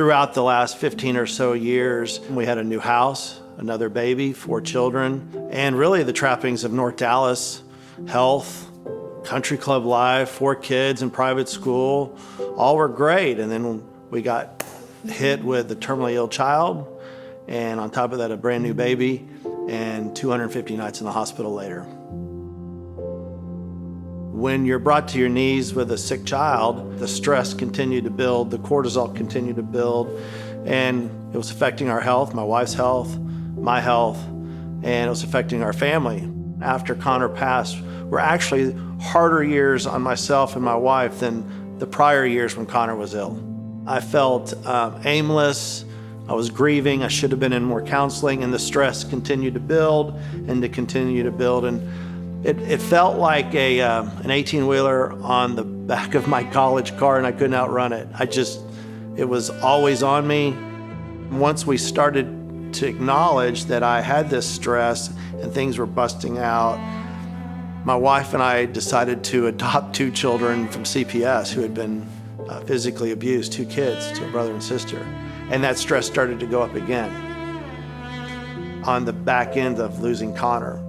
Throughout the last 15 or so years, we had a new house, another baby, 4 children, and really the trappings of North Dallas, health, country club life, 4 kids in private school, all were great. And then we got hit with a terminally ill child, and on top of that, a brand new baby, and 250 nights in the hospital later. When you're brought to your knees with a sick child, the stress continued to build, the cortisol continued to build, and it was affecting our health, my wife's health, my health, and it was affecting our family. After Connor passed, were actually harder years on myself and my wife than the prior years when Connor was ill. I felt aimless, I was grieving, I should have been in more counseling, and the stress continued to build and to continue to build. And it felt like an 18-wheeler on the back of my college car, and I couldn't outrun it. It was always on me. Once we started to acknowledge that I had this stress and things were busting out, my wife and I decided to adopt 2 children from CPS who had been physically abused, 2 kids, to a brother and sister. And that stress started to go up again on the back end of losing Connor.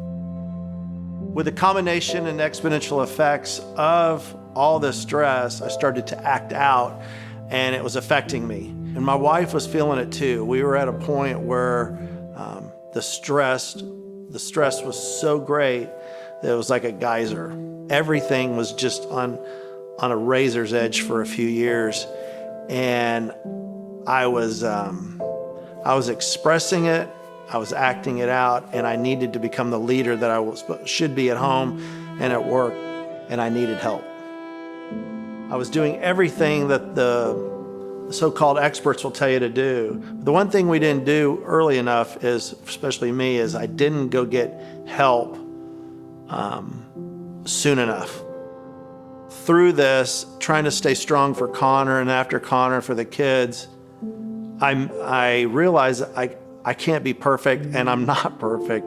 With the combination and exponential effects of all this stress, I started to act out, and it was affecting me. And my wife was feeling it too. We were at a point where the stress was so great that it was like a geyser. Everything was just on a razor's edge for a few years, and I was expressing it, I was acting it out, and I needed to become the leader that I should be at home and at work, and I needed help. I was doing everything that the so-called experts will tell you to do. The one thing we didn't do early enough is, especially me, is I didn't go get help soon enough. Through this, trying to stay strong for Connor and after Connor for the kids, I realized I can't be perfect, and I'm not perfect.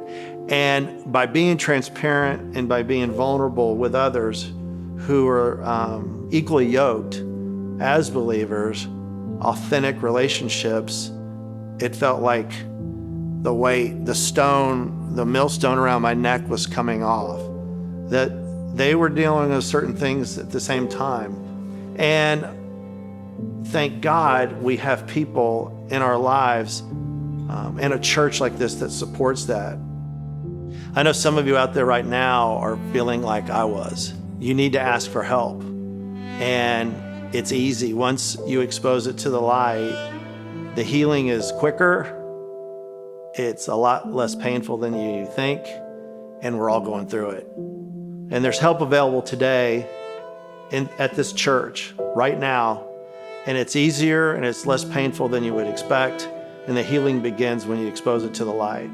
And by being transparent and by being vulnerable with others who are equally yoked as believers, authentic relationships, it felt like the weight, the millstone around my neck was coming off. That they were dealing with certain things at the same time. And thank God we have people in our lives and a church like this that supports that. I know some of you out there right now are feeling like I was. You need to ask for help. And it's easy. Once you expose it to the light, the healing is quicker. It's a lot less painful than you think, and we're all going through it. And there's help available today at this church right now, and it's easier and it's less painful than you would expect, and the healing begins when you expose it to the light.